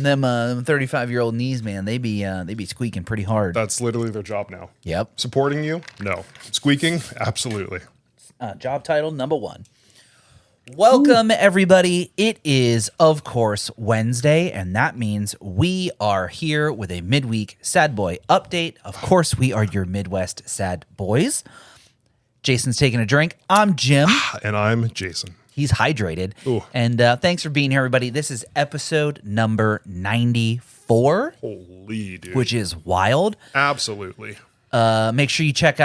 them 35-year-old knees, man, they be squeaking pretty hard. That's literally their job now. Yep. Supporting you? No. Squeaking? Absolutely. Job title number 1. Welcome, everybody. It is, of course, Wednesday, and that means we are here with a midweek Sad Boy update. Of course, we are your Midwest Sad Boys. Jason's taking a drink. I'm Jim. And I'm Jason. He's hydrated. Ooh. And thanks for being here, everybody. This is episode number 94. Holy dude. Which is wild. Absolutely. Make sure you check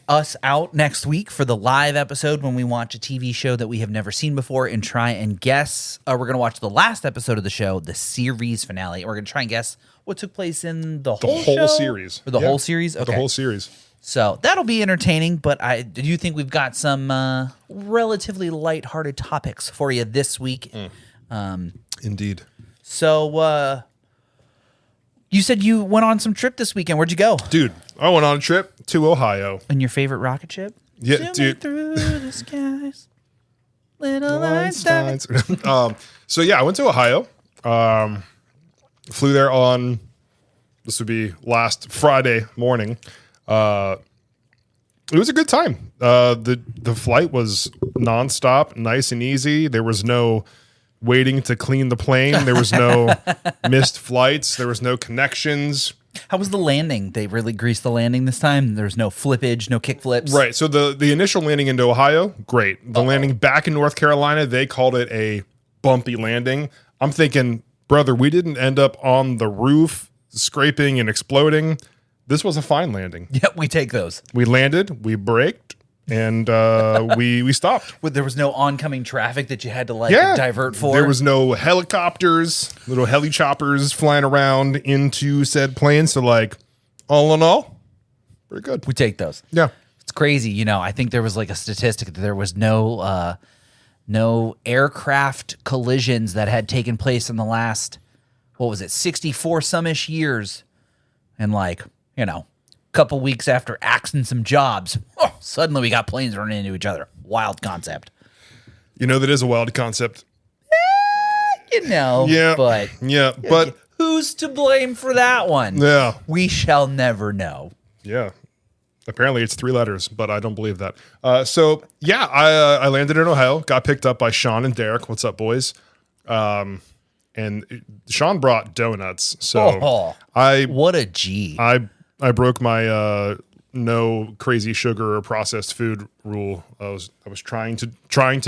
us out next week for the live episode when we watch a TV show that we have never seen before and try and guess. We're going to watch the last episode of the show, the series finale. We're going to try and guess what took place in the whole show? Series. Or the whole series? Okay. The whole series. So that'll be entertaining, but I do think we've got some relatively lighthearted topics for you this week. Indeed. So you said you went on some trip this weekend. Where'd you go? Dude, I went on a trip to Ohio. And your favorite rocket ship? Yeah, Zooming dude. through the skies, little Einstein. So yeah, I went to Ohio. Flew there on, this would be last Friday morning. It was a good time. The flight was nonstop, nice and easy. There was no waiting to clean the plane. There was no missed flights. There was no connections. How was the landing? They really greased the landing this time. There's no flippage, no kick flips. Right. So the initial landing into Ohio, great. The landing back in North Carolina, they called it a bumpy landing. I'm thinking, brother, we didn't end up on the roof scraping and exploding. This was a fine landing. Yep, we take those. We landed, we braked, and we stopped. There was no oncoming traffic that you had to divert for. There was no helicopters, little heli choppers flying around into said plane. So all in all, pretty good. We take those. Yeah. It's crazy. I think there was a statistic that there was no aircraft collisions that had taken place in the last, 64 some-ish years. And couple weeks after axing some jobs, suddenly we got planes running into each other. Wild concept. That is a wild concept. Yeah. But who's to blame for that one? Yeah. We shall never know. Yeah. Apparently it's 3 letters, but I don't believe that. I landed in Ohio, got picked up by Sean and Derek. What's up, boys? And Sean brought donuts. So what a G. I broke my no crazy sugar or processed food rule. I was trying to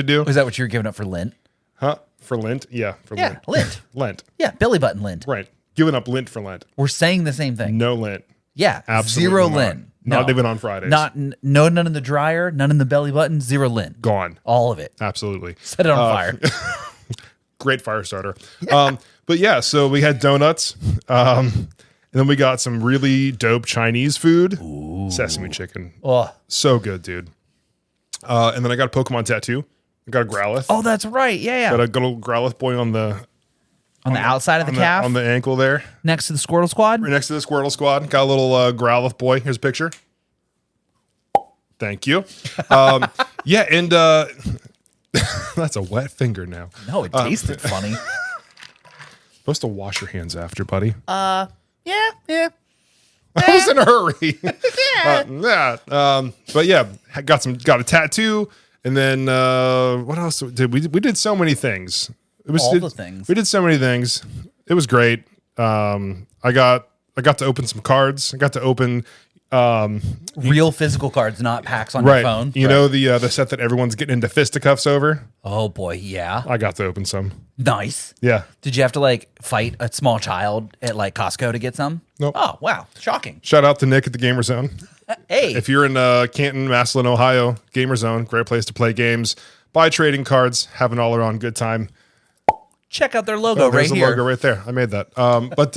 do. Was that what you were giving up for Lent? Huh? For Lent? Yeah, for Lent. Lent. Lent. Yeah, belly button Lent. Right. Giving up Lent for Lent. We're saying the same thing. No Lent. Yeah, Absolutely zero not. Lent. Not even on Fridays. None in the dryer, none in the belly button, zero Lent. Gone. All of it. Absolutely. Set it on fire. Great fire starter. Yeah. So we had donuts. And then we got some really dope Chinese food. Ooh. Sesame chicken. Oh. So good, dude. And then I got a Pokemon tattoo. I got a Growlithe. Oh, that's right. Yeah. Got a little Growlithe boy on the outside of the calf? On the ankle there. Next to the Squirtle Squad? Right next to the Squirtle Squad. Got a little Growlithe boy. Here's a picture. Thank you. And that's a wet finger now. No, it tasted funny. Supposed to wash your hands after, buddy. Yeah. I was in a hurry. But yeah, got a tattoo, and then what else did we? We did so many things. The things. We did so many things. It was great. I got to open some cards. I got to open real physical cards, not packs on your phone. You know the set that everyone's getting into fisticuffs over. Oh boy, yeah. I got to open some. Nice. Yeah. Did you have to fight a small child at Costco to get some? Nope. Oh wow, shocking. Shout out to Nick at the Gamer Zone. Hey, if you're in Canton, Massillon, Ohio, Gamer Zone, great place to play games, buy trading cards, have an all-around good time. Check out their logo right there's here. There's a logo right there. I made that. But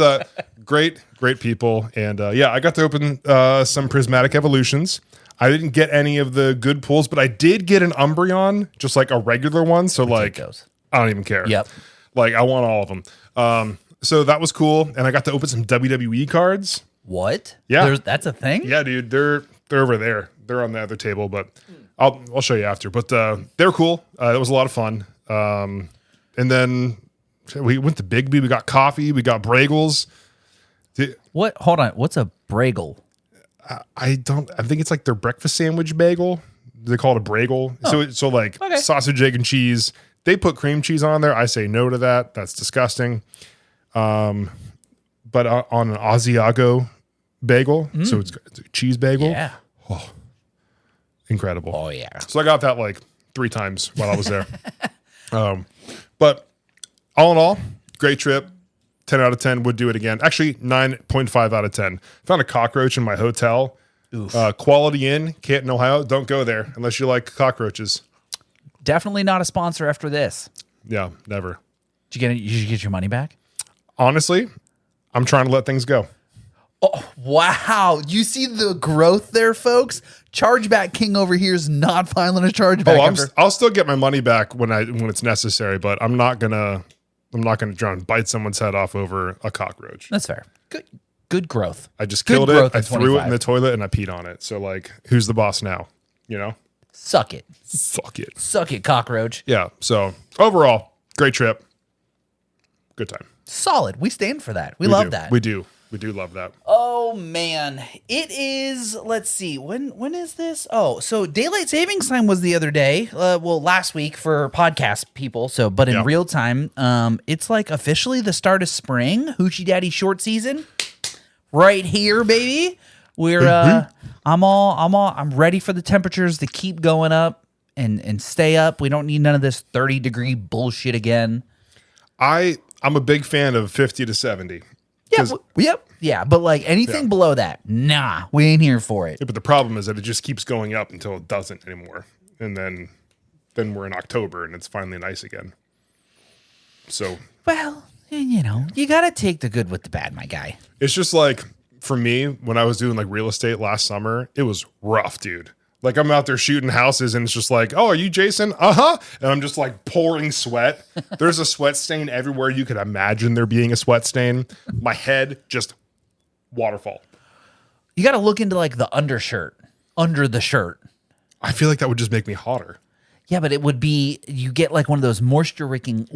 great people. And I got to open some Prismatic Evolutions. I didn't get any of the good pulls, but I did get an Umbreon, just a regular one. So I don't even care. Yep. I want all of them. So that was cool. And I got to open some WWE cards. What? Yeah. That's a thing? Yeah, dude. They're over there. They're on the other table, but I'll show you after. But they're cool. It was a lot of fun. And then We went to Big B. We got coffee. We got Bragels. What? Hold on. What's a Bragel? I think it's like their breakfast sandwich bagel. They call it a Bragel. Oh. So like Okay. sausage, egg, and cheese. They put cream cheese on there. I say no to that. That's disgusting. But on an Asiago bagel, so it's a cheese bagel. Yeah. Incredible. Oh, yeah. So I got that like 3 times while I was there. But all in all, great trip. 10 out of 10 would do it again. Actually, 9.5 out of 10. Found a cockroach in my hotel. Quality Inn, Canton, Ohio. Don't go there unless you like cockroaches. Definitely not a sponsor after this. Yeah, never. Did you get your money back? Honestly, I'm trying to let things go. Oh, wow. You see the growth there, folks? Chargeback King over here is not filing a chargeback. I'll still get my money back when it's necessary, but I'm not gonna try and bite someone's head off over a cockroach. That's fair. Good growth. I just Good killed it. growth I at threw it in 25. the toilet and I peed on it. So like, who's the boss now? You know? Suck it. Fuck it. Suck it, cockroach. Yeah. So overall, great trip. Good time. Solid. We stand for that. We love do. that. We do. We do love that. Oh man, it is. Let's see. When is this? Oh, so daylight savings time was the other day. Well, last week for podcast people. So, but in real time, it's like officially the start of spring. Hoochie Daddy short season, right here, baby. I'm ready for the temperatures to keep going up and stay up. We don't need none of this 30-degree bullshit again. I'm a big fan of 50 to 70. Yeah, but like anything below that, nah, we ain't here for it. Yeah, but the problem is that it just keeps going up until it doesn't anymore. And then we're in October and it's finally nice again. So, Well, you got to take the good with the bad, my guy. it's just like, for me, when I was doing like real estate last summer, it was rough, dude. Like I'm out there shooting houses and it's just like, oh, are you Jason? Uh-huh. And I'm just like pouring sweat. There's a sweat stain everywhere you could imagine there being a sweat stain. My head just waterfall. You got to look into like the undershirt, under the shirt. I feel like that would just make me hotter. Yeah, but it would be, you get like one of those moisture wicking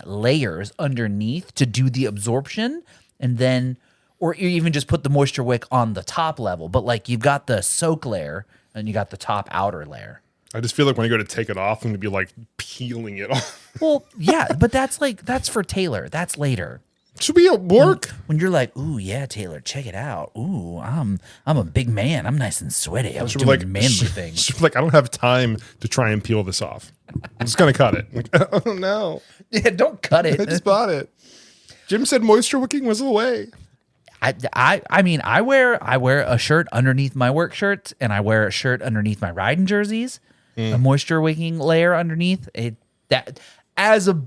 layers underneath to do the absorption, and then, or you even just put the moisture wick on the top level. But like you've got the soak layer and you got the top outer layer. I just feel like when I go to take it off, I'm going to be like peeling it off. Well, yeah, but that's for Taylor. That's later. Should be at work. When you're like, ooh, yeah, Taylor, check it out. Ooh, I'm a big man. I'm nice and sweaty. I was doing manly things. Should be like, I don't have time to try and peel this off. I'm just going to cut it. Like, oh, no. Yeah, don't cut I it. just bought it. Jim said moisture wicking was the way. I mean, I wear a shirt underneath my work shirts, and I wear a shirt underneath my riding jerseys, a moisture wicking layer underneath. That as a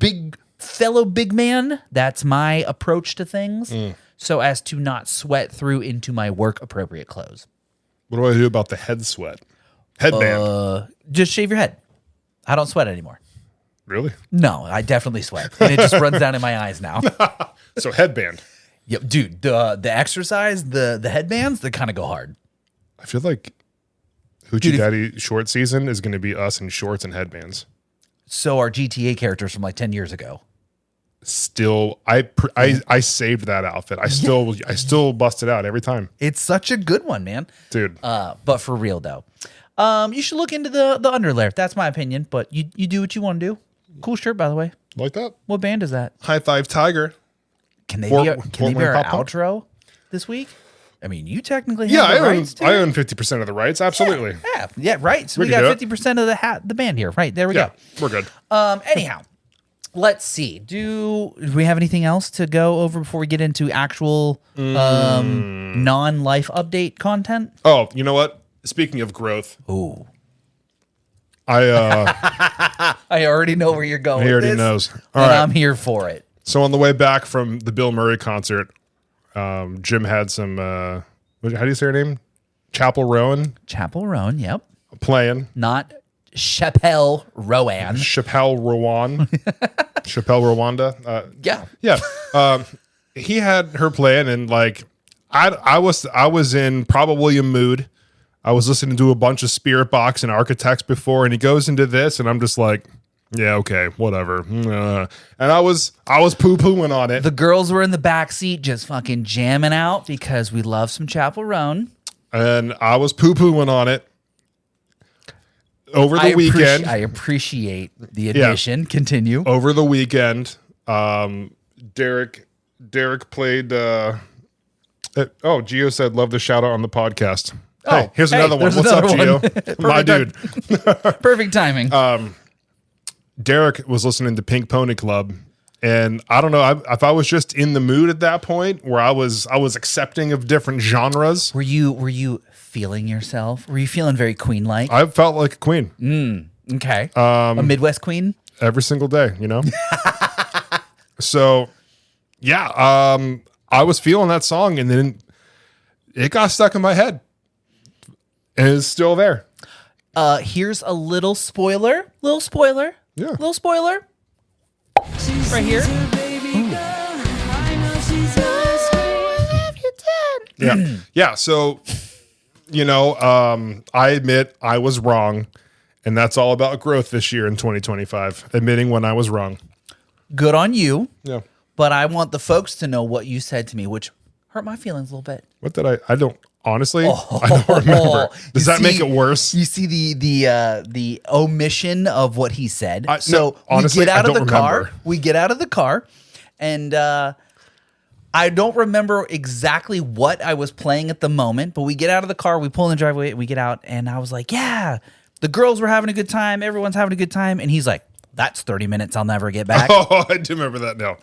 fellow big man, that's my approach to things, so as to not sweat through into my work appropriate clothes. What do I do about the head sweat? Headband. Just shave your head. I don't sweat anymore. Really? No, I definitely sweat, and it just runs down in my eyes now. So headband. Yep, dude. The exercise, the headbands, they kind of go hard. I feel like Hoochie Daddy short season is going to be us in shorts and headbands. So are GTA characters from like 10 years ago. Still, I saved that outfit. I still bust it out every time. It's such a good one, man. Dude. But for real though, you should look into the underlayer. That's my opinion. But you do what you want to do. Cool shirt, by the way. Like that? What band is that? High Five Tiger. Can they Fort be our Wayne Pop Punk? outro this week? I mean, you technically have Yeah, the rights to I it. own 50% of the rights. Absolutely. Yeah, right. So we can do got it. 50% of the band here. Right, there we Yeah, go. we're good. Anyhow, let's see. Do we have anything else to go over before we get into actual non-life update content? Oh, you know what? Speaking of growth, Ooh. I already know where you're going. he already with this, knows. All and right. I'm here for it. So on the way back from the Bill Murray concert, Jim had some, how do you say her name? Chappell Roan Chappell Roan, yep. playing. Not Chappell Roan. Chappell Rowan. Chappell Rwanda. Yeah. Yeah. He had her playing and like, I was in probably a mood. I was listening to a bunch of Spirit Box and Architects before, and he goes into this and I'm just like, Yeah, okay, whatever. And I was poo-pooing on it. The girls were in the back seat just fucking jamming out because we love some Chappell Roan. And I was poo-pooing on it over the weekend. I appreciate the admission. Yeah. Continue. Over the weekend, Derek played. Gio said, "Love the shout out on the podcast." Hey, here's another one. What's up, Gio? My dude. Perfect timing. Derek was listening to Pink Pony Club, and I don't know if I was just in the mood at that point where I was accepting of different genres. Were you feeling yourself? Were you feeling very queen-like? I felt like a queen. Okay. A Midwest queen? Every single day, you know? So, yeah, I was feeling that song, and then it got stuck in my head. And it's still there. Here's a little spoiler. Little spoiler. Yeah. Little spoiler. Right here. Yeah. Yeah. So, you know, I admit I was wrong. And that's all about growth this year in 2025. Admitting when I was wrong. Good on you. Yeah. But I want the folks to know what you said to me, which hurt my feelings a little bit. What did I don't honestly, I don't remember. Does that make it worse? You see the omission of what he said. No, honestly, we get out I of the don't car. remember. We get out of the car, and I don't remember exactly what I was playing at the moment. But we get out of the car, we pull in the driveway, we get out, and I was like, "Yeah, the girls were having a good time. Everyone's having a good time." And he's like, "That's 30 minutes I'll never get back." Oh, I do remember that now.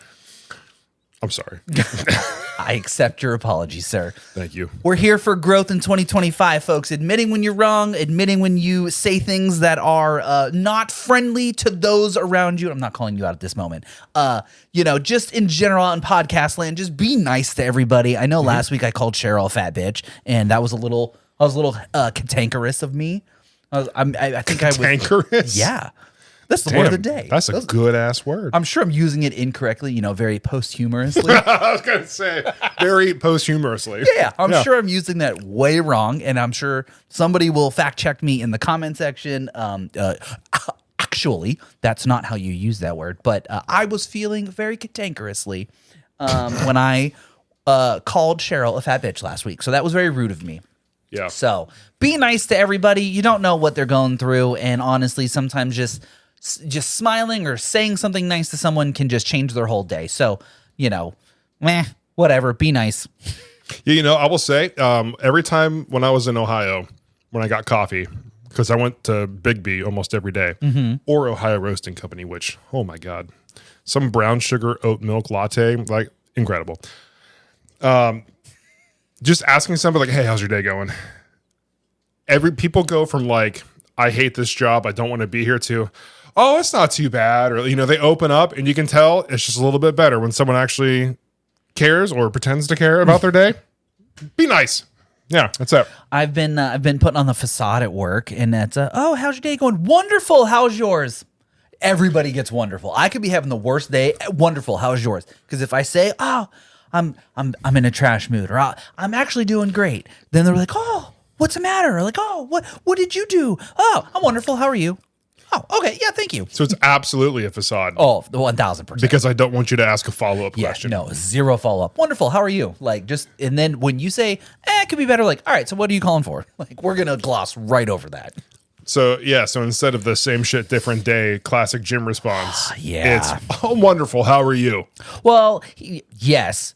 I'm sorry. I accept your apology, sir. Thank you. We're here for growth in 2025, folks. Admitting when you're wrong, admitting when you say things that are not friendly to those around you. I'm not calling you out at this moment. You know, just in general in podcast land, just be nice to everybody. I know last week I called Cheryl a fat bitch, and that was I was a little cantankerous of me. I think I was cantankerous. Yeah. That's the word of the day. That's a good ass word. I'm sure I'm using it incorrectly, you know, very posthumously. I was going to say very posthumously. Yeah, I'm sure I'm using that way wrong, and I'm sure somebody will fact check me in the comment section. Actually, that's not how you use that word, but I was feeling very cantankerously when I called Cheryl a fat bitch last week. So that was very rude of me. Yeah. So be nice to everybody. You don't know what they're going through, and honestly, sometimes just smiling or saying something nice to someone can just change their whole day. So, you know, whatever. Be nice. Yeah, you know, I will say, every time when I was in Ohio, when I got coffee, because I went to Big B almost every day, or Ohio Roasting Company, which, oh my God, some brown sugar oat milk latte, like incredible. Just asking somebody like, "Hey, how's your day going?" People go from like, "I hate this job, I don't want to be here," to, "Oh, it's not too bad," or, you know, they open up and you can tell it's just a little bit better when someone actually cares or pretends to care about their day. Be nice. Yeah, that's it. I've been putting on the facade at work, and that's "Oh, how's your day going?" "Wonderful. How's yours?" Everybody gets wonderful. I could be having the worst day. "Wonderful. How's yours?" Because if I say, "Oh, I'm in a trash mood," or "I'm actually doing great," then they're like, "Oh, what's the matter?" Or like, "Oh, what did you do?" "Oh, I'm wonderful. How are you?" "Oh, okay. Yeah, thank you." So it's absolutely a facade. Oh, 1,000%. Because I don't want you to ask a follow-up question. No, zero follow-up. "Wonderful. How are you?" Like, just, and then when you say, "It could be better," like, "All right, so what are you calling for?" Like, we're going to gloss right over that. So, yeah, so instead of the same shit, different day, classic gym response, Yeah. it's, "Oh, wonderful. How are you?" Well, yes.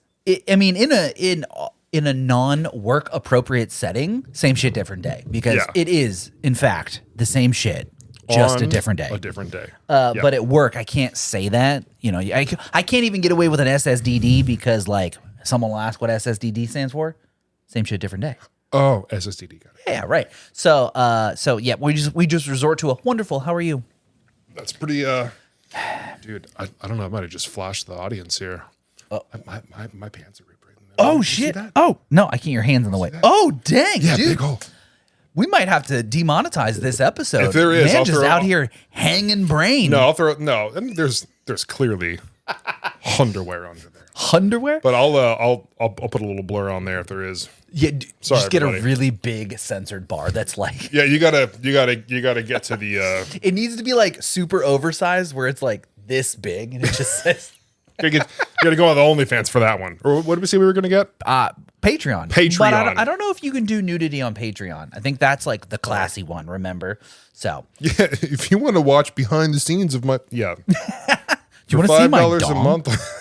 I mean, in a non-work appropriate setting, same shit, different day, because it is, in fact, the same shit, just On a different day. A different day. But at work, I can't say that. You know, I can't even get away with an SSDD because, like, someone will ask what SSDD stands for. Same shit, different day. Oh, SSDD. Got it. Yeah, right. So yeah, we just resort to a "Wonderful. How are you?" That's pretty. Dude, I don't know. I might have just flashed the audience here. My pants are ripped right in the middle. Oh shit! Oh no, I can't. Your hands in the way. Oh dang, Yeah, dude. big hole. We might have to demonetize this episode. If there is, man, I'll just throw out it. here hanging brain. No, I'll throw it. No, I mean, there's clearly underwear under there. Underwear? But I'll put a little blur on there if there is. Yeah, Sorry, just get everybody. a really big censored bar that's like Yeah, you gotta get to the. it needs to be like super oversized where it's like this big and it just says You gotta go on the OnlyFans for that one. Or what did we say we were gonna get? Patreon. Patreon. But I don't know if you can do nudity on Patreon. I think that's like the classy one, remember? So Yeah, if you want to watch behind the scenes of my do you want to see my $5 a dong? month.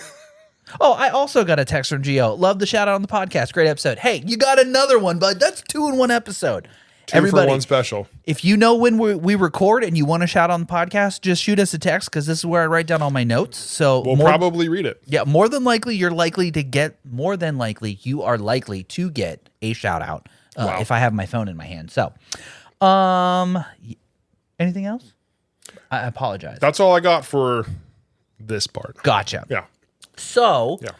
Oh, I also got a text from Gio. Love the shout out on the podcast. Great episode. Hey, you got another one, bud. That's 2 in 1 episode. Two for one special. If you know when we record and you want to shout on the podcast, just shoot us a text because this is where I write down all my notes. So We'll probably read it. Yeah, more than likely, you are likely to get a shout out Wow. if I have my phone in my hand. So, anything else? I apologize. That's all I got for this part. Gotcha. Yeah. So, Yeah.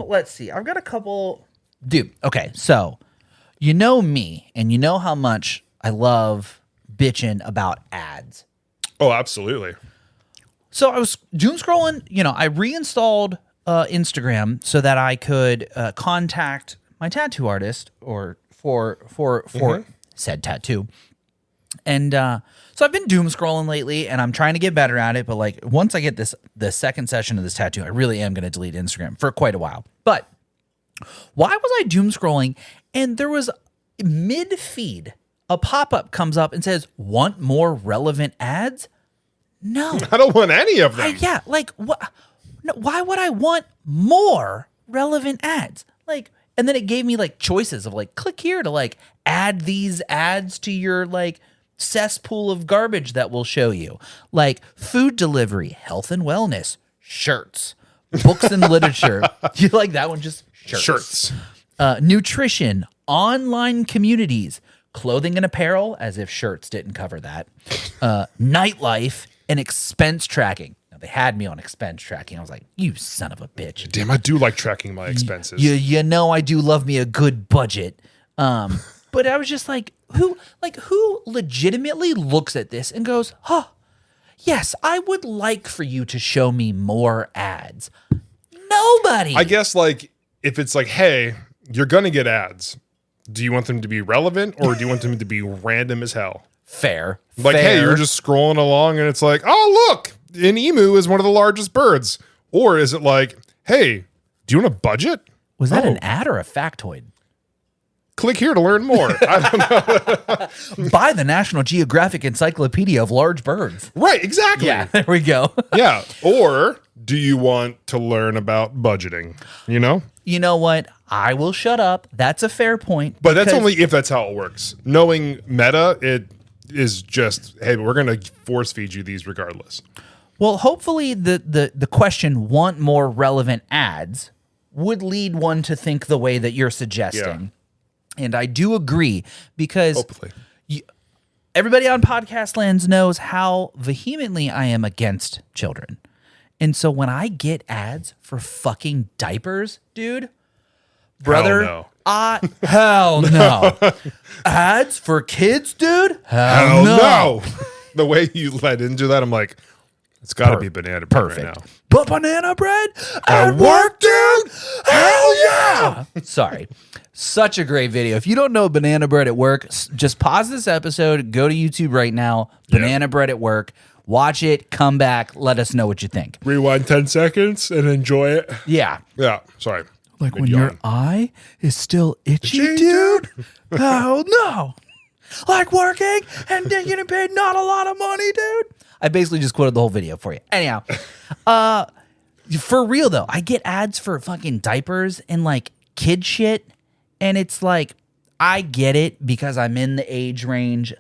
let's see. I've got a couple. Dude, okay. So, you know me, and you know how much I love bitching about ads. Oh, absolutely. So I was doom scrolling. I reinstalled Instagram so that I could contact my tattoo artist or for said tattoo. And so I've been doom scrolling lately, and I'm trying to get better at it. But like once I get the second session of this tattoo, I really am going to delete Instagram for quite a while. But why was I doom scrolling? And there was mid feed a pop up comes up and says, "Want more relevant ads?" No, I don't want any of them. yeah, like what? No, why would I want more relevant ads? Like, and then it gave me like choices of like, click here to like add these ads to your like cesspool of garbage that will show you, like food delivery, health and wellness, shirts, books and literature. You like that one? Just shirts. Nutrition, online communities, clothing and apparel, as if shirts didn't cover that. Nightlife and expense tracking. Now they had me on expense tracking. I was like, you son of a bitch. Damn, I do like tracking my expenses. You know I do love me a good budget. But I was just like, who legitimately looks at this and goes, huh, yes, I would like for you to show me more ads. Nobody. I guess like if it's like, hey, you're gonna get ads. Do you want them to be relevant or do you want them to be random as hell? Fair. Like, hey, you're just scrolling along and it's like, oh, look, an emu is one of the largest birds. Or is it like, hey, do you want a budget? Was that an ad or a factoid? Click here to learn more. I don't know. Buy the National Geographic Encyclopedia of Large Birds. Right, exactly. Yeah, there we go. Yeah. Or do you want to learn about budgeting? You know? You know what? I will shut up. That's a fair point. But that's only if that's how it works. Knowing meta, it is just, hey, we're going to force feed you these regardless. Well, hopefully the question, want more relevant ads, would lead one to think the way that you're suggesting. Yeah. And I do agree because hopefully. Everybody on Podcast Lands knows how vehemently I am against children. And so when I get ads for fucking diapers, dude, brother, hell no. Ads for kids, dude? Hell no. The way you led into that, I'm like, it's got to be banana bread right now. But banana bread at work, dude? Hell yeah. Sorry. Such a great video. If you don't know banana bread at work, just pause this episode, go to YouTube right now, banana bread at work. Watch it, come back, let us know what you think. Rewind 10 seconds and enjoy it. Yeah. Yeah, sorry. Like when your eye is still itchy, dude? Oh, no. Like working and getting paid not a lot of money, dude? I basically just quoted the whole video for you. Anyhow, for real, though, I get ads for fucking diapers and like kid shit. And it's like, I get it because I'm in the age range,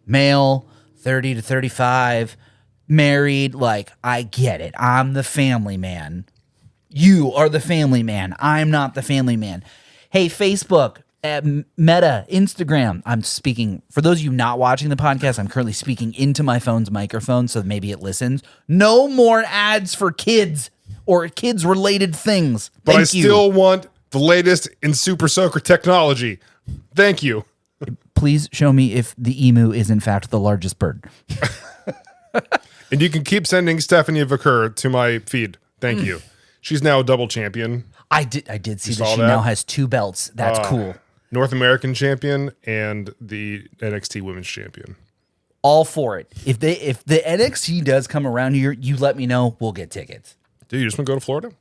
male, 30 to 35, married, like, I get it. I'm the family man. You are the family man. I'm not the family man. Hey, Facebook, Meta, Instagram. I'm speaking, for those of you not watching the podcast, I'm currently speaking into my phone's microphone, so maybe it listens. No more ads for kids or kids-related things. But I still want the latest in Super Soaker technology. Thank you. Please show me if the emu is in fact the largest bird. And you can keep sending Stephanie Vicker to my feed. Thank you. she's now a double champion. I did see that saw she that? now has 2 belts. That's cool. North American champion and the NXT Women's Champion. All for it. If the NXT does come around here, you let me know. We'll get tickets. Dude, you just want to go to Florida?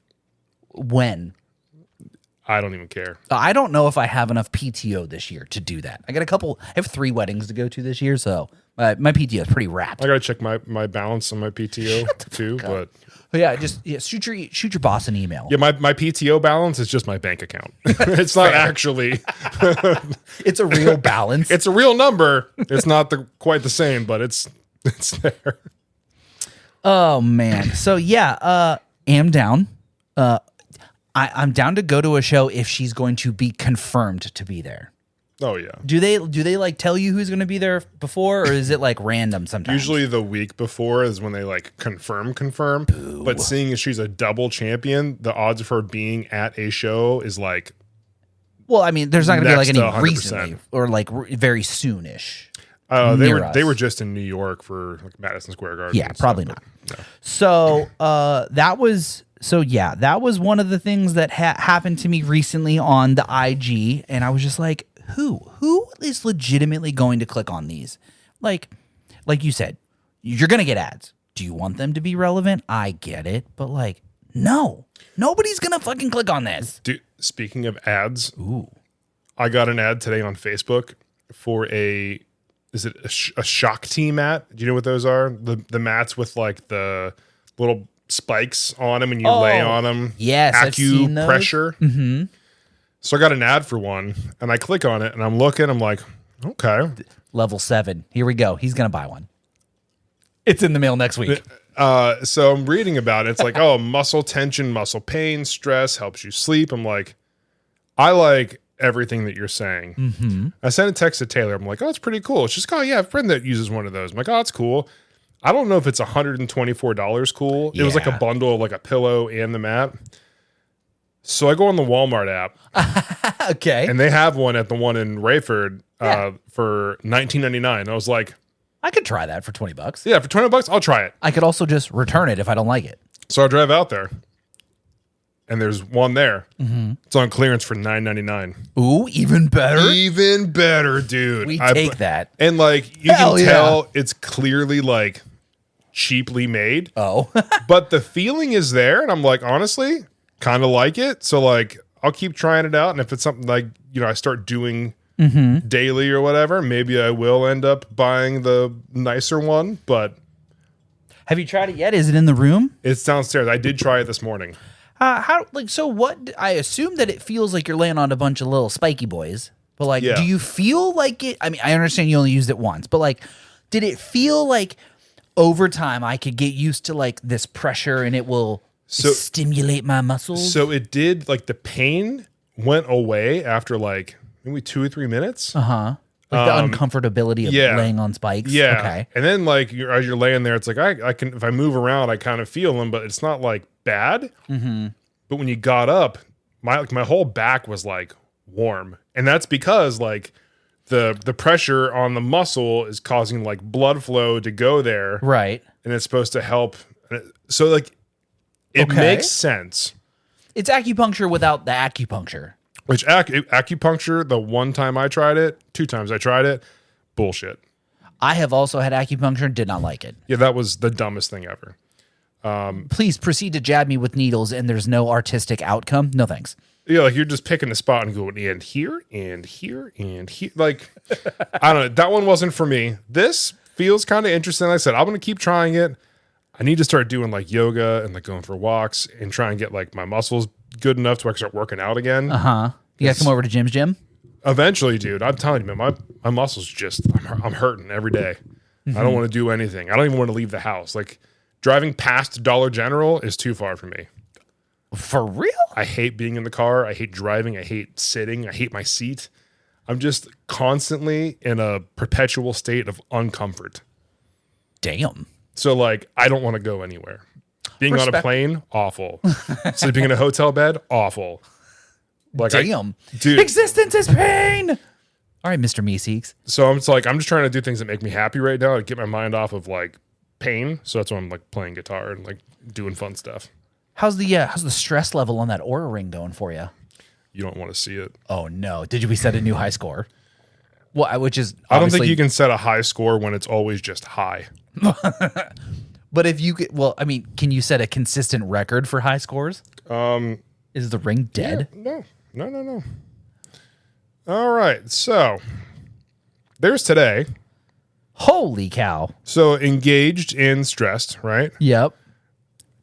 When? I don't even care. I don't know if I have enough PTO this year to do that. I have 3 weddings to go to this year, so my PTO is pretty wrapped. I gotta check my balance on my PTO too, but yeah, shoot your boss an email. yeah, my PTO balance is just my bank account. It's not actually. It's a real balance. It's a real number. It's not quite the same, but it's there. Oh man. So yeah, am down. I'm down to go to a show if she's going to be confirmed to be there. Oh yeah. Do they like tell you who's going to be there before, or is it like random sometimes? Usually the week before is when they like confirm. Boo. But seeing as she's a double champion, the odds of her being at a show is like. Well, I mean, there's not going to be like Next any to 100%. recently or like very soonish. They were just in New York for like Madison Square Garden. Yeah, probably not. No. So that was one of the things that happened to me recently on the IG, and I was just like, who is legitimately going to click on these? Like you said, you're gonna get ads. Do you want them to be relevant? I get it, but like, no, nobody's gonna fucking click on this. Dude, speaking of ads, Ooh, I got an ad today on Facebook for a shock team mat? Do you know what those are? The mats with like the little spikes on them and you lay on them. Yes, I've seen those. Acupressure. Mm-hmm. So I got an ad for one and I click on it and I'm looking, I'm like, okay. Level 7. Here we go. He's going to buy one. It's in the mail next week. So I'm reading about it. It's like, oh, muscle tension, muscle pain, stress, helps you sleep. I'm like, I like everything that you're saying. Mm-hmm. I sent a text to Taylor. I'm like, oh, it's pretty cool. She's like, oh, yeah, I have a friend that uses one of those. I'm like, oh, it's cool. I don't know if it's $124 cool. It was like a bundle of like a pillow and the mat. So I go on the Walmart app. Okay. And they have one at the one in Rayford for $19.99. I was like, I could try that for $20. yeah, for $20, I'll try it. I could also just return it if I don't like it. So I drive out there. And there's one there. Mm-hmm. It's on clearance for $9.99. Ooh, even better. Even better, dude. We take that. And like you can tell it's clearly like cheaply made. Oh. But the feeling is there. And I'm like, honestly, kind of like it. So like I'll keep trying it out. And if it's something like, I start doing daily or whatever, maybe I will end up buying the nicer one. But have you tried it yet? Is it in the room? it's downstairs. I did try it this morning. I assume that it feels like you're laying on a bunch of little spiky boys, but like, do you feel like it? I mean, I understand you only used it once, but like, did it feel like over time I could get used to like this pressure and it will stimulate my muscles? So it did, like the pain went away after like maybe 2 or 3 minutes. Like the uncomfortability of laying on spikes. Yeah. Okay. And then like as you're laying there, it's like I can, if I move around, I kind of feel them, but it's not like bad. Mm-hmm. But when you got up, my whole back was like warm, and that's because like the pressure on the muscle is causing like blood flow to go there, right? And it's supposed to help. So like it makes sense. It's acupuncture without the acupuncture. Which acupuncture, the one time I tried it, 2 times I tried it, bullshit. I have also had acupuncture and did not like it. Yeah, that was the dumbest thing ever. Please proceed to jab me with needles and there's no artistic outcome. No thanks. Yeah, like you're just picking a spot and going, and here, and here, and here. Like, I don't know. That one wasn't for me. This feels kind of interesting. Like I said, I'm going to keep trying it. I need to start doing like yoga and like going for walks and try and get like my muscles good enough to start working out again. You got to come over to Jim's gym? Eventually, dude. I'm telling you, man, my muscles just, I'm hurting every day. Mm-hmm. I don't want to do anything. I don't even want to leave the house. Like, driving past Dollar General is too far for me. For real? I hate being in the car. I hate driving. I hate sitting. I hate my seat. I'm just constantly in a perpetual state of uncomfort. Damn. So, like, I don't want to go anywhere. Being on a plane, awful. Sleeping in a hotel bed, awful. Like, damn. Dude. Existence is pain. All right, Mr. Meeseeks. So I'm just trying to do things that make me happy right now to get my mind off of like pain. So that's why I'm like playing guitar and like doing fun stuff. How's the stress level on that Aura ring going for you? You don't want to see it. Oh no! Did we set a new high score? Well, which is I don't think you can set a high score when it's always just high. But if you could, well, I mean, can you set a consistent record for high scores? Is the ring dead? Yeah, no. All right, so there's today. Holy cow! So engaged and stressed, right? Yep.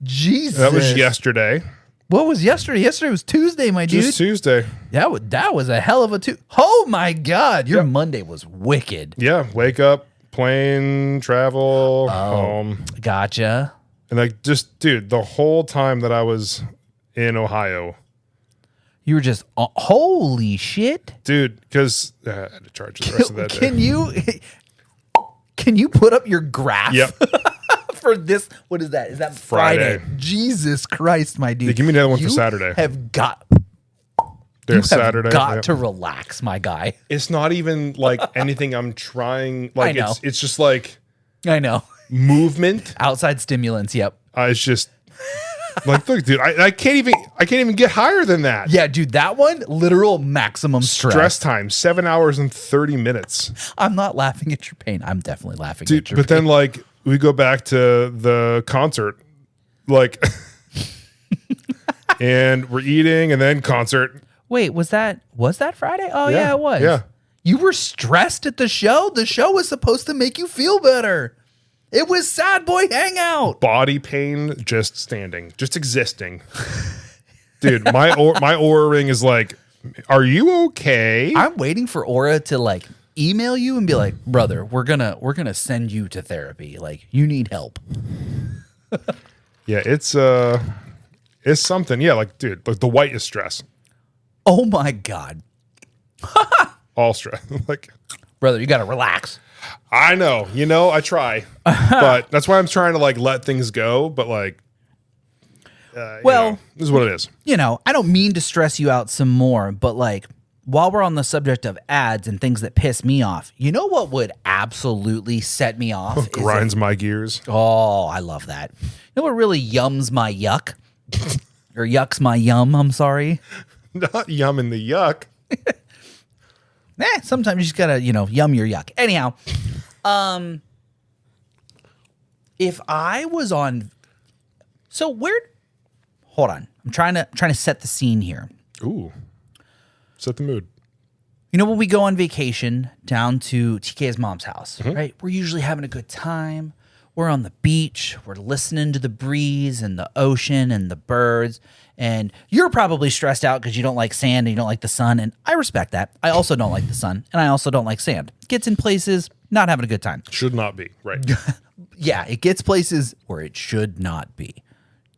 Jesus. That was yesterday. What was yesterday? Yesterday was Tuesday, my dude. Just Tuesday. That was a hell of a Oh my God, your Monday was wicked. Yeah, wake up, plane, travel, home. Gotcha. And like, just, dude, the whole time that I was in Ohio. You were just, holy shit. Dude, because I had to charge the rest of that day. Can you put up your graph? Yep. For this, what is that? Is that Friday? Jesus Christ, my dude. Yeah, give me another one for Saturday. There's Saturday. Got to relax, my guy. It's not even like anything I'm trying. Like, I know. It's just like I know. movement. Outside stimulants. Yep. It's just like, look, dude, I can't even get higher than that. Yeah, dude, that one, literal maximum stress time, 7 hours and 30 minutes. I'm not laughing at your pain. I'm definitely laughing Dude, at your but pain. then like we go back to the concert, like, and we're eating and then concert. Wait, was that Friday? Oh yeah, it was. Yeah. You were stressed at the show? The show was supposed to make you feel better. It was Sad Boy Hangout. Body pain, just standing, just existing. Dude, my Aura ring is like, are you okay? I'm waiting for Aura to like email you and be like, brother, we're gonna send you to therapy. Like, you need help. Yeah, it's something. Yeah, like, dude, like the white is stress. Oh my God. All stress. Like, Brother, you gotta relax. I know, I try, but that's why I'm trying to like let things go. But like, Well, this is what it is. I don't mean to stress you out some more, but like, while we're on the subject of ads and things that piss me off, you know what would absolutely set me off? Grinds my gears. Oh, I love that. You know what really yums my yuck? Or yucks my yum, I'm sorry. Not yum in the yuck. Sometimes you just gotta, yum your yuck. Anyhow, if I was on, hold on, I'm trying to set the scene here. Ooh, set the mood. You know, when we go on vacation down to TK's mom's house, right? We're usually having a good time. We're on the beach. We're listening to the breeze and the ocean and the birds. And you're probably stressed out because you don't like sand and you don't like the sun. And I respect that. I also don't like the sun and I also don't like sand. Gets in places, not having a good time. Should not be, right? Yeah, it gets places where it should not be.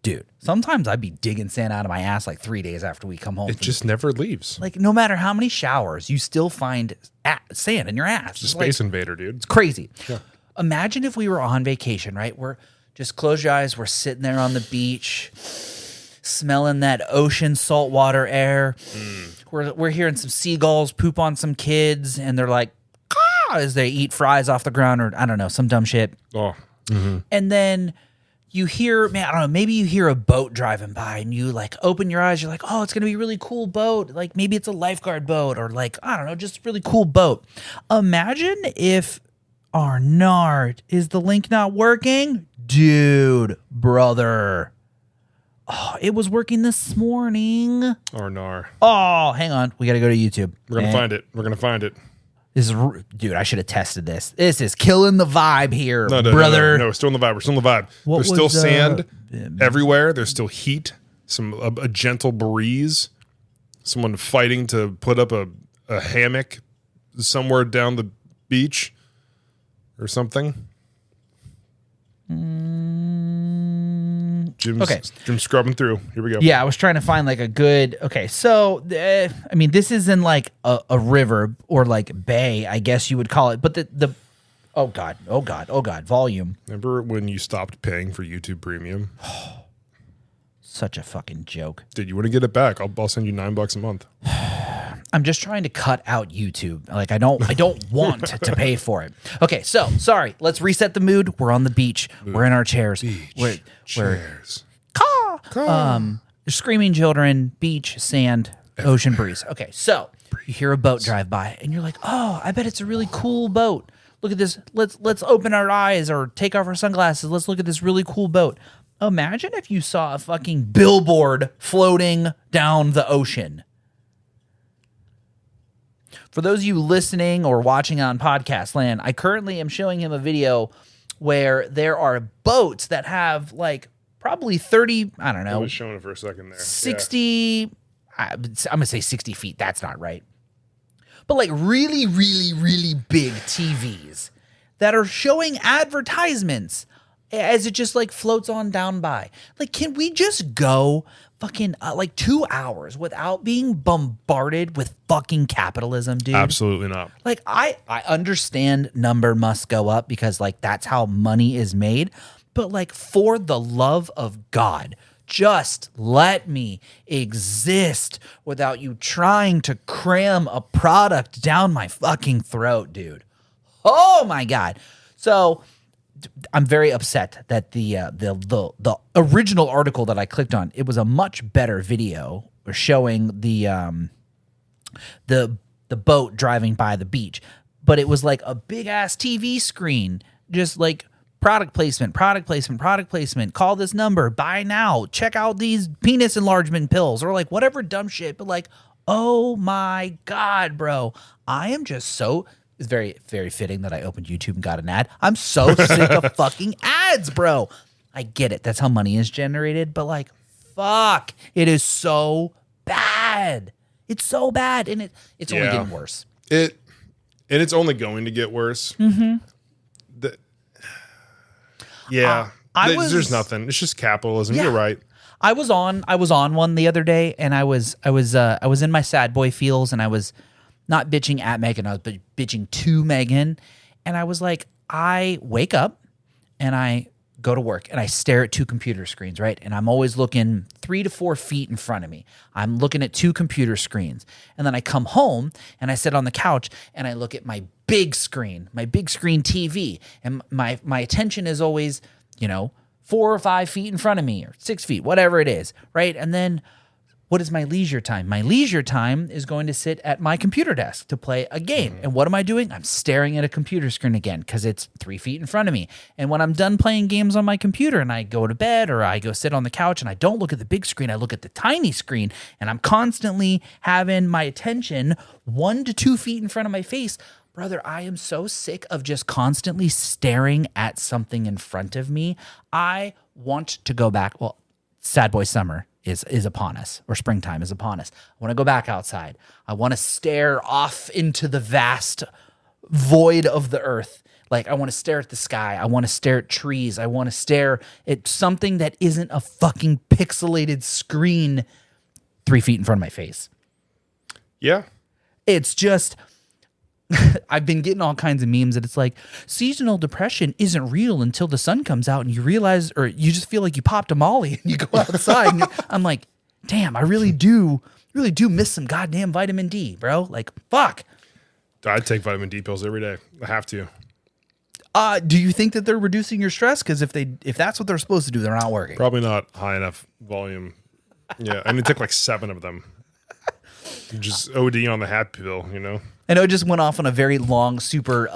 Dude, sometimes I'd be digging sand out of my ass like 3 days after we come home. It just never leaves. Like, no matter how many showers, you still find sand in your ass. It's a space invader, dude. It's crazy. Yeah. Imagine if we were on vacation, right? We're just close your eyes. We're sitting there on the beach, smelling that ocean saltwater air. We're hearing some seagulls poop on some kids, and they're like, "Caw," as they eat fries off the ground, or I don't know, some dumb shit. Oh. And then you hear, man, I don't know, maybe you hear a boat driving by, and you like open your eyes. You're like, oh, it's gonna be a really cool boat. Like maybe it's a lifeguard boat, or like I don't know, just a really cool boat. Imagine if Arnard, is the link not working? Dude, brother. Oh, it was working this morning. Arnar. Oh, hang on. We got to go to YouTube. We're going to find it. We're going to find it. This is, dude, I should have tested this. This is killing the vibe here, No, brother. No, still in the vibe. We're still in the vibe. There's still sand everywhere. There's still heat. A gentle breeze. Someone fighting to put up a hammock somewhere down the beach. Or something. Jim's scrubbing through. Here we go. Yeah, I was trying to find like a good. Okay, so I mean, this isn't like a river or like bay, I guess you would call it. But the oh god, volume. Remember when you stopped paying for YouTube Premium? Such a fucking joke. Dude, you want to get it back? I'll send you $9 a month. I'm just trying to cut out YouTube. Like I don't want to pay for it. Okay, so sorry. Let's reset the mood. We're on the beach. We're in our chairs. We're Chairs. Screaming children, beach, sand, ocean breeze. Okay, so you hear a boat drive by, and you're like, "Oh, I bet it's a really cool boat. Look at this. Let's open our eyes or take off our sunglasses. Let's look at this really cool boat." Imagine if you saw a fucking billboard floating down the ocean. For those of you listening or watching on podcast land, I currently am showing him a video where there are boats that have like probably 30, I don't know. I was showing it for a second there. 60, I'm going to say 60 feet. That's not right. But like really, really, really big TVs that are showing advertisements as it just like floats on down by. Like, can we just go fucking like 2 hours without being bombarded with fucking capitalism, dude? Absolutely not. Like, I understand number must go up because like that's how money is made. But like, for the love of God, just let me exist without you trying to cram a product down my fucking throat, dude. Oh my God. So I'm very upset that the original article that I clicked on, it was a much better video showing the boat driving by the beach, but it was like a big ass TV screen, just like product placement. Call this number, buy now, check out these penis enlargement pills, or like whatever dumb shit. But like, oh my God, bro, I am just so. It's very, very fitting that I opened YouTube and got an ad. I'm so sick of fucking ads, bro. I get it. That's how money is generated. But like, fuck, it is so bad. It's so bad, and it's only getting worse. It's only going to get worse. Mm-hmm. There's nothing. It's just capitalism. Yeah. You're right. I was on one the other day, and I was in my sad boy feels, and I was not bitching at Megan, I was bitching to Megan, and I was like, I wake up and I go to work and I stare at two computer screens, right? And I'm always looking 3 to 4 feet in front of me. I'm looking at two computer screens, and then I come home and I sit on the couch and I look at my big screen TV, and my attention is always, 4 or 5 feet in front of me, or 6 feet, whatever it is, right? And then what is my leisure time? My leisure time is going to sit at my computer desk to play a game. And what am I doing? I'm staring at a computer screen again because it's 3 feet in front of me. And when I'm done playing games on my computer and I go to bed or I go sit on the couch and I don't look at the big screen, I look at the tiny screen, and I'm constantly having my attention 1 to 2 feet in front of my face. Brother, I am so sick of just constantly staring at something in front of me. I want to go back. Well, sad boy summer is upon us, or springtime is upon us. I want to go back outside. I want to stare off into the vast void of the earth. Like, I want to stare at the sky. I want to stare at trees. I want to stare at something that isn't a fucking pixelated screen 3 feet in front of my face. Yeah. It's just, I've been getting all kinds of memes that it's like, seasonal depression isn't real until the sun comes out and you realize, or you just feel like you popped a Molly and you go outside. And I'm like, damn, I really do miss some goddamn vitamin D, bro. Like, fuck. I take vitamin D pills every day. I have to. Do you think that they're reducing your stress? Because if that's what they're supposed to do, they're not working. Probably not high enough volume. Yeah, I need to take like 7 of them. Just OD on the happy pill, I know it just went off on a very long, super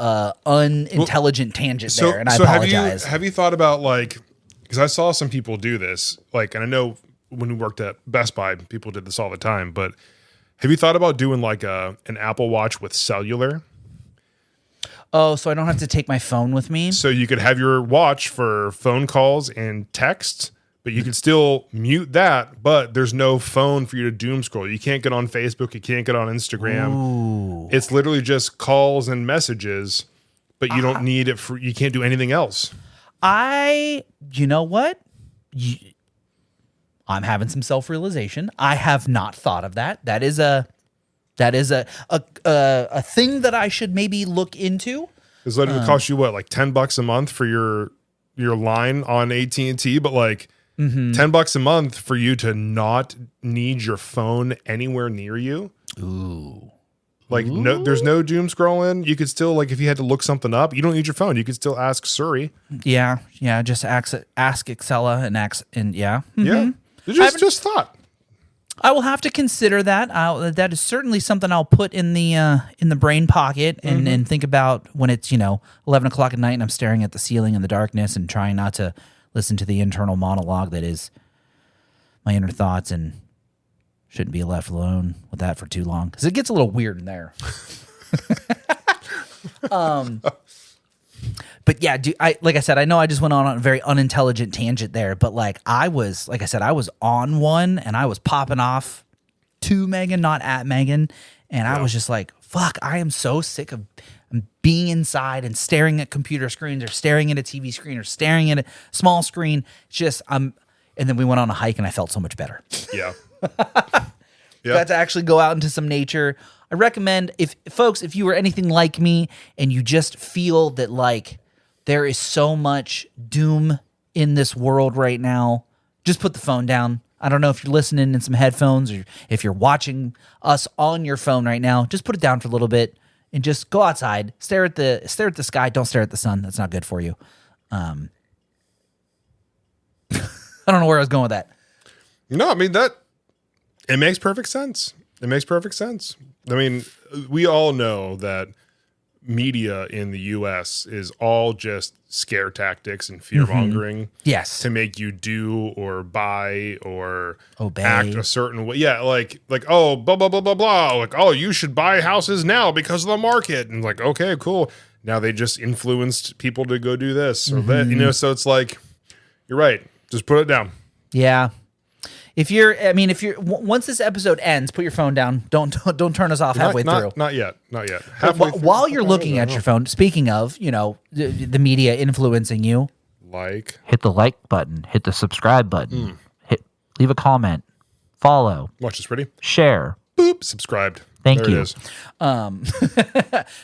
unintelligent tangent there, and I apologize. Have you thought about, like, because I saw some people do this, like, and I know when we worked at Best Buy, people did this all the time, but have you thought about doing like an Apple Watch with cellular? Oh, so I don't have to take my phone with me? So you could have your watch for phone calls and texts, but you can still mute that, but there's no phone for you to doom scroll. You can't get on Facebook. You can't get on Instagram. Ooh. It's literally just calls and messages, but you don't need it you can't do anything else. You know what? I'm having some self-realization. I have not thought of that. That is a thing that I should maybe look into. It's literally cost you what, like $10 a month for your line on AT&T, but like, $10 a month for you to not need your phone anywhere near you. Ooh. Like, no, there's no doom scrolling. You could still, like, if you had to look something up, you don't need your phone. You could still ask Siri. Yeah. Just ask Excella and yeah. Mm-hmm. Yeah. Just thought. I will have to consider that. That is certainly something I'll put in the brain pocket and think about when it's 11 o'clock at night and I'm staring at the ceiling in the darkness and trying not to listen to the internal monologue that is my inner thoughts, and shouldn't be left alone with that for too long because it gets a little weird in there. But yeah, like I said, I know I just went on a very unintelligent tangent there, but I was on one and I was popping off to Megan, not at Megan, and I was just like, fuck, I am so sick of being inside and staring at computer screens or staring at a TV screen or staring at a small screen. And then we went on a hike and I felt so much better. Yeah. Got to actually go out into some nature. I recommend if you were anything like me and you just feel that there is so much doom in this world right now, just put the phone down. I don't know if you're listening in some headphones or if you're watching us on your phone right now, just put it down for a little bit and just go outside, stare at the sky. Don't stare at the sun. That's not good for you. I don't know where I was going with that. No, I mean, it makes perfect sense. It makes perfect sense. I mean, we all know that media in the U.S. is all just scare tactics and fear mongering. Yes. To make you do or buy or obey, act a certain way. Yeah, like oh, blah blah blah blah blah. Like, oh, you should buy houses now because of the market. And okay, cool. Now they just influenced people to go do this or that. So it's like, you're right. Just put it down. Yeah. If you're once this episode ends, put your phone down. Don't turn us off halfway through. Not yet. While you're looking at your phone, speaking of, the media influencing you, hit the like button, hit the subscribe button, leave a comment, follow, watch this pretty, share, boop, subscribed. Thank there you. It is.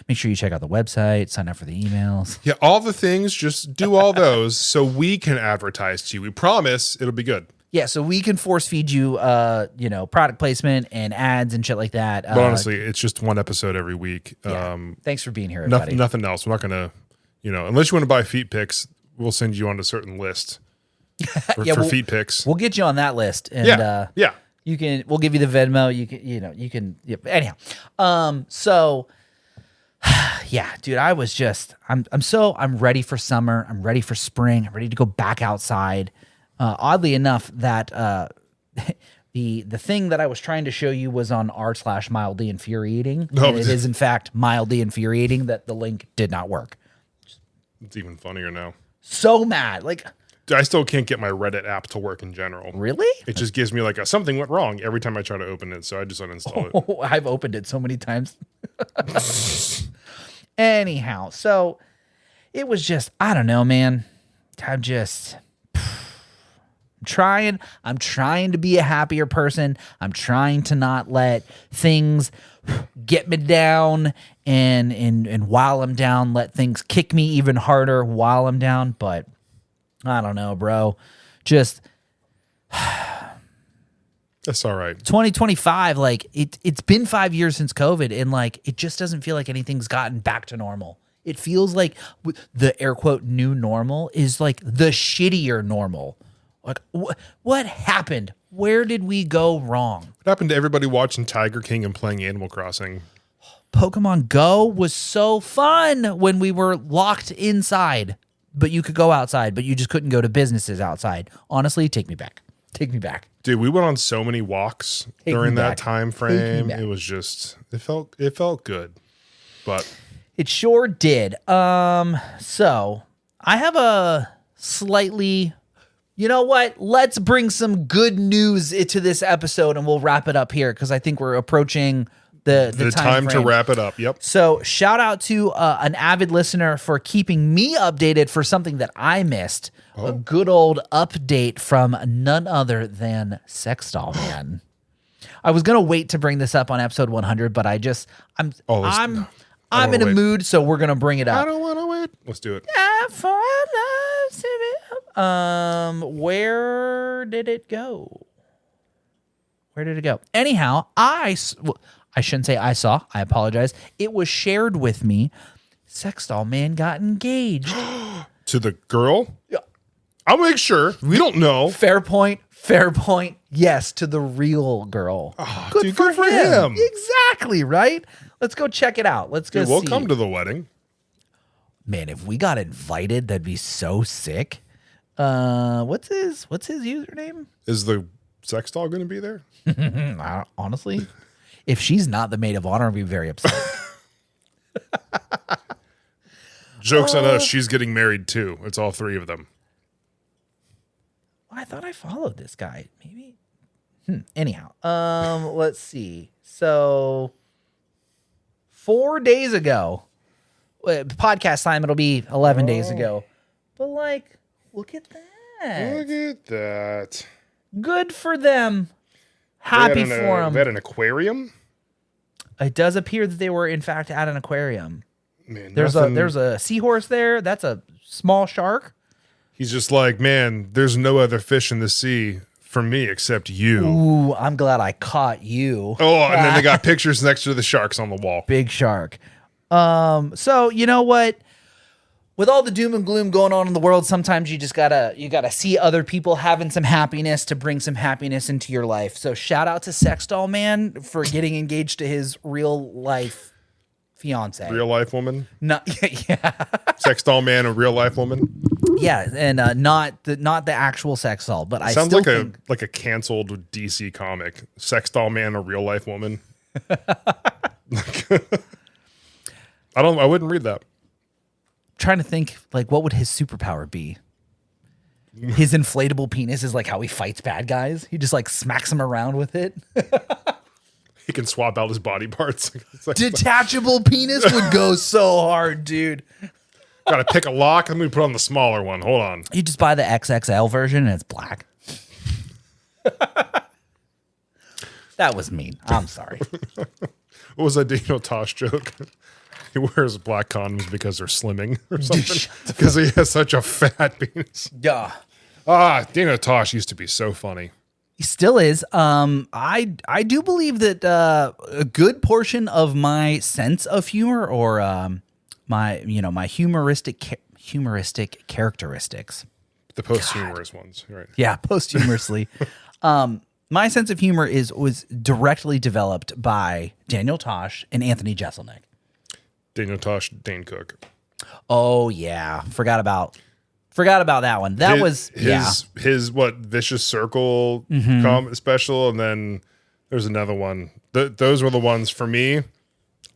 Make sure you check out the website, sign up for the emails. Yeah, all the things. Just do all those so we can advertise to you. We promise it'll be good. Yeah, so we can force feed you, product placement and ads and shit like that. But honestly, it's just one episode every week. Yeah. Thanks for being here, everybody. Nothing else. We're not going to, unless you want to buy feet pics, we'll send you on a certain list for feet pics. We'll get you on that list. And, yeah. We'll give you the Venmo. Anyhow. So yeah, dude, I'm ready for summer. I'm ready for spring. I'm ready to go back outside. Oddly enough, that the thing that I was trying to show you was on r/mildly infuriating. No, it is in fact mildly infuriating that the link did not work. It's even funnier now. So mad. I still can't get my Reddit app to work in general. Really? It just gives me something went wrong every time I try to open it, so I just uninstall it. I've opened it so many times. Anyhow, so it was just, I don't know, man. I'm trying to be a happier person. I'm trying to not let things get me down and while I'm down, let things kick me even harder while I'm down. But I don't know, bro. Just that's all right. 2025, it's been 5 years since COVID, and it just doesn't feel like anything's gotten back to normal. It feels like the air quote new normal is the shittier normal. What happened? Where did we go wrong? What happened to everybody watching Tiger King and playing Animal Crossing? Pokemon Go was so fun when we were locked inside, but you could go outside, but you just couldn't go to businesses outside. Honestly, take me back. Take me back. Dude, we went on so many walks during that time frame. It was just, it felt good, but it sure did. So I have a slightly, you know what? Let's bring some good news into this episode and we'll wrap it up here because I think we're approaching the time to wrap it up. Yep. So shout out to an avid listener for keeping me updated for something that I missed. Oh. A good old update from none other than Sex Doll Man. I was gonna wait to bring this up on episode 100, but I'm in a mood, so we're gonna bring it up. I don't want to wait. Let's do it. Where did it go? Anyhow, I shouldn't say I saw. I apologize. It was shared with me. Sex Doll Man got engaged. To the girl? Yeah. I'll make sure. We don't know. Fair point. Fair point. Yes, to the real girl. Oh, good for him. Exactly, right? Let's go check it out. Let's go Dude, we'll see. come to the wedding. Man, if we got invited, that'd be so sick. What's his username? Is the sex doll going to be there? Honestly, if she's not the maid of honor, I'd be very upset. Joke's on us. She's getting married too. It's all three of them. I thought I followed this guy. Maybe. Anyhow, let's see. So 4 days ago, podcast time, it'll be 11 days ago. But like, look at that. Look at that. Good for them. Happy for them. They had an aquarium? It does appear that they were in fact at an aquarium. Man, There's a seahorse there. That's a small shark. He's just like, man, there's no other fish in the sea for me except you. Ooh, I'm glad I caught you. Oh, and then they got pictures next to the sharks on the wall. Big shark. So you know what? With all the doom and gloom going on in the world, sometimes you just gotta see other people having some happiness to bring some happiness into your life. So shout out to Sex Doll Man for getting engaged to his real life fiance. Real life woman? Not yeah. Sex doll man, a real life woman? Yeah, and not the actual sex doll, but I Sounds still like think a canceled DC comic. Sex doll man, a real life woman. I wouldn't read that. Trying to think like what would his superpower be? His inflatable penis is like how he fights bad guys. He just like smacks them around with it. He can swap out his body parts. It's like, Detachable penis would go so hard, dude. gotta pick a lock. Let me put on the smaller one. Hold on. You just buy the XXL version and it's black. That was mean. I'm sorry. What was that Daniel Tosh joke? He wears black condoms because they're slimming or something. Because he has such a fat penis. Yeah. Daniel Tosh used to be so funny. He still is. I do believe that a good portion of my sense of humor or my humoristic characteristics. The post-humorous ones, right? Yeah, posthumously. My sense of humor was directly developed by Daniel Tosh and Anthony Jeselnik. Daniel Tosh, Dane Cook. Oh yeah, forgot about that one. That was his what Vicious Circle special, and then there's another one. Those were the ones for me.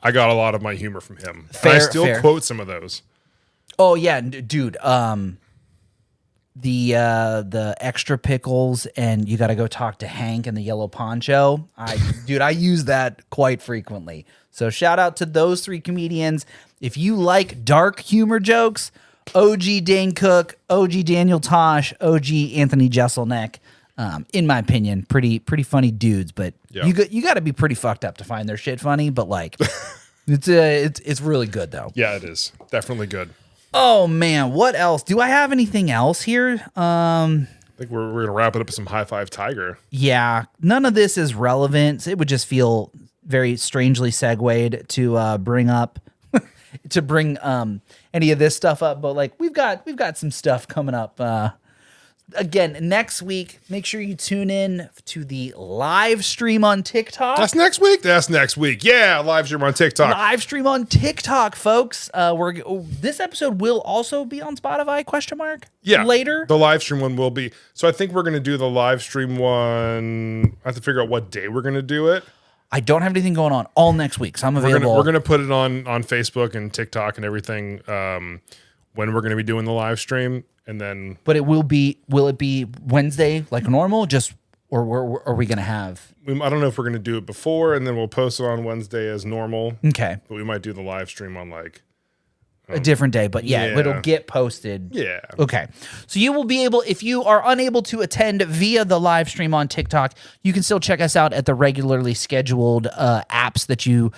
I got a lot of my humor from him. Fair, and I still fair. quote some of those. Oh yeah, dude. The extra pickles and you got to go talk to Hank and the yellow poncho. I use that quite frequently. So shout out to those three comedians. If you like dark humor jokes, OG Dane Cook, OG Daniel Tosh, OG Anthony Jeselnik. In my opinion, pretty funny dudes. But Yeah. you got to be pretty fucked up to find their shit funny. But like, it's really good though. Yeah, it is definitely good. Oh man, what else? Do I have anything else here? I think we're gonna wrap it up with some High Five Tiger. Yeah, none of this is relevant. It would just feel very strangely segued to bring up any of this stuff up. But like we've got some stuff coming up. Again, next week, make sure you tune in to the live stream on TikTok. That's next week. That's next week. Yeah, live stream on TikTok. Live stream on TikTok, folks. This episode will also be on Spotify? ? Yeah, Later. the live stream one will be. So I think we're gonna do the live stream one. I have to figure out what day we're gonna do it. I don't have anything going on all next week, so I'm available. We're gonna put it on Facebook and TikTok and everything. When we're gonna be doing the live stream, and then. But will it be Wednesday like normal? Or are we gonna have? I don't know if we're gonna do it before, and then we'll post it on Wednesday as normal. Okay, But we might do the live stream on like a different day. But yeah, it'll get posted. Yeah. Okay. So you will be able, if you are unable to attend via the live stream on TikTok, you can still check us out at the regularly scheduled apps that you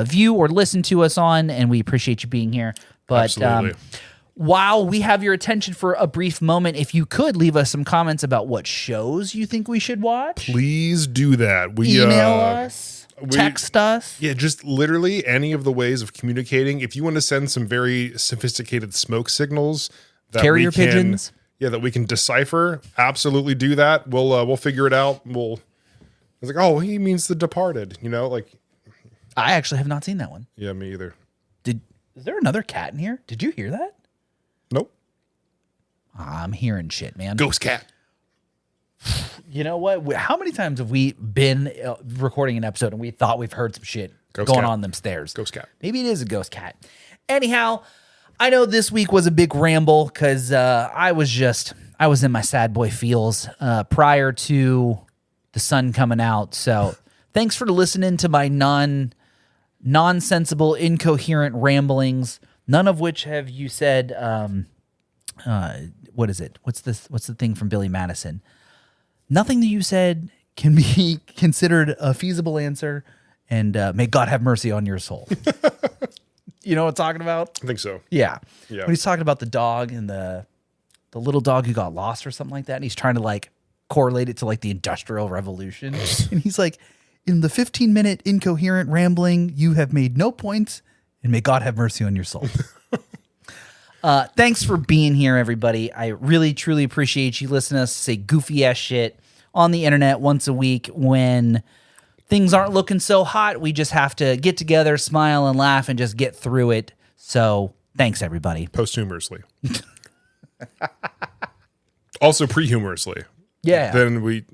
view or listen to us on, and we appreciate you being here. But Absolutely. while we have your attention for a brief moment, if you could leave us some comments about what shows you think we should watch, Please do that. We email us, text us. Yeah, just literally any of the ways of communicating. If you want to send some very sophisticated smoke signals, that Carrier we can, pigeons. that we can decipher, absolutely do that. We'll figure it out. I was like, oh, he means The Departed. Like. I actually have not seen that one. Yeah, me either. Is there another cat in here? Did you hear that? Nope. I'm hearing shit, man. Ghost cat. You know what? How many times have we been recording an episode and we thought we've heard some shit Ghost going cat. on them stairs? Ghost cat. Maybe it is a ghost cat. Anyhow, I know this week was a big ramble because I was in my sad boy feels prior to the sun coming out. So thanks for listening to my nonsensible, incoherent ramblings. None of which have you said. What is it? What's the thing from Billy Madison? Nothing that you said can be considered a feasible answer, and may God have mercy on your soul. You know what I'm talking about? I think so. Yeah. Yeah. When he's talking about the dog and the little dog who got lost or something like that, and he's trying to like correlate it to like the Industrial Revolution. And he's like, in the 15-minute incoherent rambling, you have made no points, and may God have mercy on your soul. Thanks for being here, everybody. I really, truly appreciate you listening to us say goofy ass shit on the internet once a week when things aren't looking so hot. We just have to get together, smile, and laugh, and just get through it. So thanks, everybody. Posthumously. Also prehumorously. Yeah. Then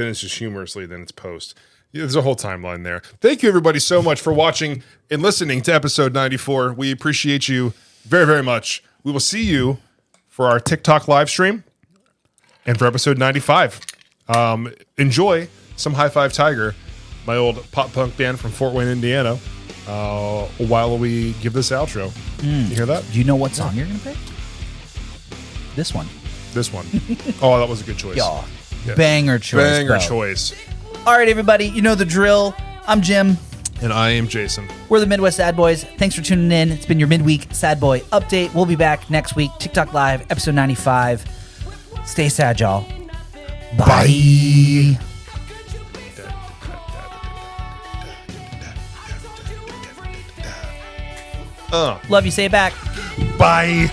it's just humorously, then it's post. Yeah, there's a whole timeline there. Thank you, everybody, so much for watching and listening to episode 94. We appreciate you very, very much. We will see you for our TikTok live stream and for episode 95. Enjoy some High Five Tiger, my old pop punk band from Fort Wayne, Indiana, while we give this outro. You hear that? Do you know what song you're going to pick? This one. This one. Oh, that was a good choice. Y'all. Yeah. Banger choice. Banger bro. choice. All right, everybody. You know the drill. I'm Jim. And I am Jason. We're the Midwest Sad Boys. Thanks for tuning in. It's been your midweek Sad Boy update. We'll be back next week. TikTok Live, episode 95. Stay sad, y'all. Bye. Love you. Say it back. Bye.